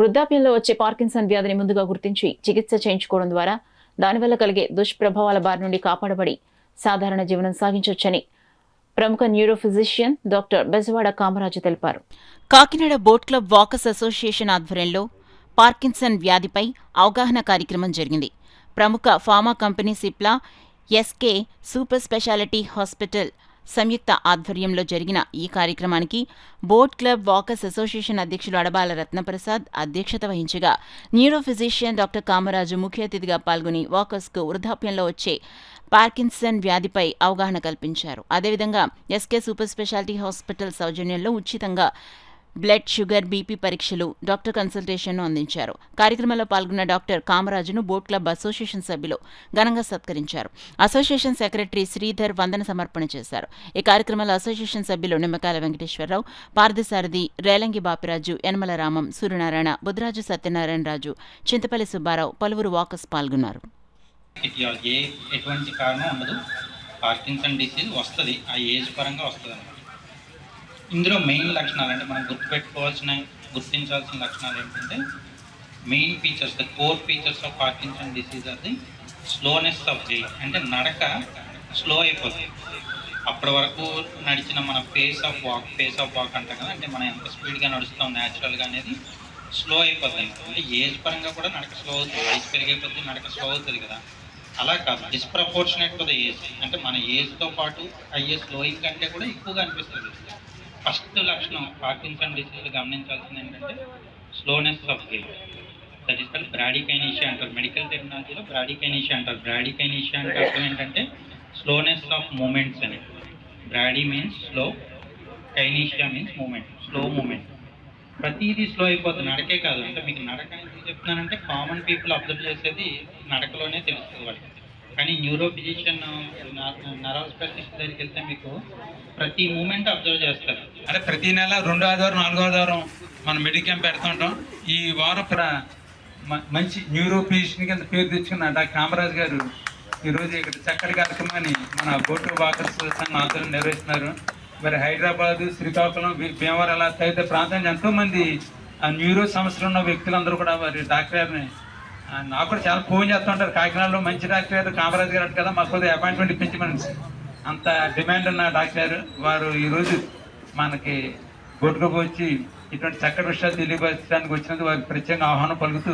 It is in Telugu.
వృద్ధాప్యంలో వచ్చే పార్కిన్సన్ వ్యాధిని ముందుగా గుర్తించి చికిత్స చేయించుకోవడం ద్వారా దానివల్ల కలిగే దుష్ప్రభావాల బారి నుండి కాపాడబడి సాధారణ జీవనం సాగించవచ్చని ప్రముఖ neuro physician doctor Bezawada Kamaraju తెలిపారు. Kakinada boat club walkers association ఆధ్వర్యంలో పార్కిన్సన్ వ్యాధిపై అవగాహన కార్యక్రమం జరిగింది. ప్రముఖ pharma company Cipla, SK super speciality hospital సంయుక్త ఆధ్వర్యంలో జరిగిన ఈ కార్యక్రమానికి బోట్ క్లబ్ వాకర్స్ అసోసియేషన్ అధ్యక్షులు అడబాల రత్నప్రసాద్ అధ్యక్షత వహించగా న్యూరో ఫిజిషియన్ డాక్టర్ కామరాజు ముఖ్య అతిథిగా పాల్గొని వాకర్స్కు వృద్ధాప్యంలో వచ్చే పార్కిన్సన్ వ్యాధిపై అవగాహన కల్పించారు. అదేవిధంగా ఎస్కే సూపర్ స్పెషాలిటీ హాస్పిటల్ సౌజన్యంలో ఉచితంగా బ్లడ్, షుగర్, బీపీ పరీక్షలు, డాక్టర్ కన్సల్టేషన్ను అందించారు. కార్యక్రమంలో పాల్గొన్న డాక్టర్ కామరాజును బోట్ క్లబ్ అసోసియేషన్ సభ్యులు ఘనంగా సత్కరించారు. అసోసియేషన్ సెక్రటరీ శ్రీధర్ వందన సమర్పణ చేశారు. ఈ కార్యక్రమంలో అసోసియేషన్ సభ్యులు నిమ్మకాయల వెంకటేశ్వరరావు, పార్థసారథి, రేలంగి బాపిరాజు, యనమల రామం, సూర్యనారాయణ, బుద్ధరాజు సత్యనారాయణ రాజు, చింతపల్లి సుబ్బారావు, పలువురు వాకర్స్ పాల్గొన్నారు. ఎటువంటి కారణం ఉండదు, పార్కిన్సన్ డిసీజ్ వస్తుంది, ఆ ఏజ్ పరంగా వస్తుంది అన్నమాట. ఇందులో మెయిన్ లక్షణాలు అంటే మనం గుర్తించాల్సిన లక్షణాలు ఏంటంటే main features, the core features of Parkinson disease are the slowness of gait. అంటే నడక స్లో అయిపోతుంది. అప్పటి వరకు నడిచిన మన పేస్ ఆఫ్ వాక్ అంటాం కదా, అంటే మనం ఎంత స్పీడ్గా నడుస్తాం న్యాచురల్గా అనేది స్లో అయిపోతుంది. అంటే ఏజ్ పరంగా కూడా నడక స్లో అవుతుంది, వయసు పెరిగే కొద్దీ నడక స్లో అవుతుంది కదా, అలా కాదు, డిస్ప్రపోర్షనేట్ టు ద ఏజ్. అంటే మన ఏజ్తో పాటు అయ్యే స్లోయింగ్ కంటే కూడా ఎక్కువగా అనిపిస్తుంది. ఫస్ట్ లక్షణం పార్కిన్సన్ డిసీజ్ గమనించాల్సింది ఏంటంటే slowness of gait. That is called bradykinesia అంటారు, మెడికల్ టెక్నాలజీలో బ్రాడికైనీషియా అంటారు. బ్రాడికైనీషియా అంటే అర్థం ఏంటంటే స్లోనెస్ ఆఫ్ మూమెంట్స్ అని. Brady means slow, kinesia means movement, slow movement. ప్రతిదీ స్లో అయిపోతుంది, నడకే కాదు. అంటే మీకు నడక ఎందుకు చెప్తున్నానంటే కామన్ పీపుల్ అబ్జర్వ్ చేసేది నడకలోనే తెలుస్తుంది వాళ్ళకి. కానీ న్యూరో ఫిజిషియన్, నర్వ్ స్పెషలిస్ట్ దగ్గరికి వెళ్తే మీకు ప్రతి మూమెంట్ అబ్జర్వ్ చేస్తారు. అంటే ప్రతి నెల 2వ ఆదివారం 4వ ఆదివారం మనం మెడికల్ క్యాంప్ పెడుతుంటాం. ఈ వారం మంచి న్యూరో ఫిజిషియన్ కింద పేరు తెచ్చుకున్న డాక్టర్ కామరాజు గారు ఈరోజు ఇక్కడ చక్కటి కార్యక్రమాన్ని మన బోట్ వాకర్స్ సంఘం ఆధ్వర్యంలో నిర్వహిస్తున్నారు. మరి హైదరాబాద్, శ్రీకాకుళం, భీమవరం అలా తదితర ప్రాంతానికి ఎంతోమంది న్యూరో సమస్యలు ఉన్న వ్యక్తులందరూ కూడా మరి డాక్టర్ గారిని నాకు కూడా చాలా ఫోన్ చేస్తుంటారు. కాకినాడలో మంచి డాక్టర్ గారు కామరాజు గారు కదా, మాకు కొద్దిగా అపాయింట్మెంట్ ఇప్పించమని అంత డిమాండ్ ఉన్న డాక్టర్ గారు వారు ఈరోజు మనకి బోట్లోకి వచ్చి ఇటువంటి చక్కటి విషయాలు తెలియపరచడానికి వచ్చినందుకు వారికి ప్రత్యేకంగా ఆహ్వానం పలుకుతూ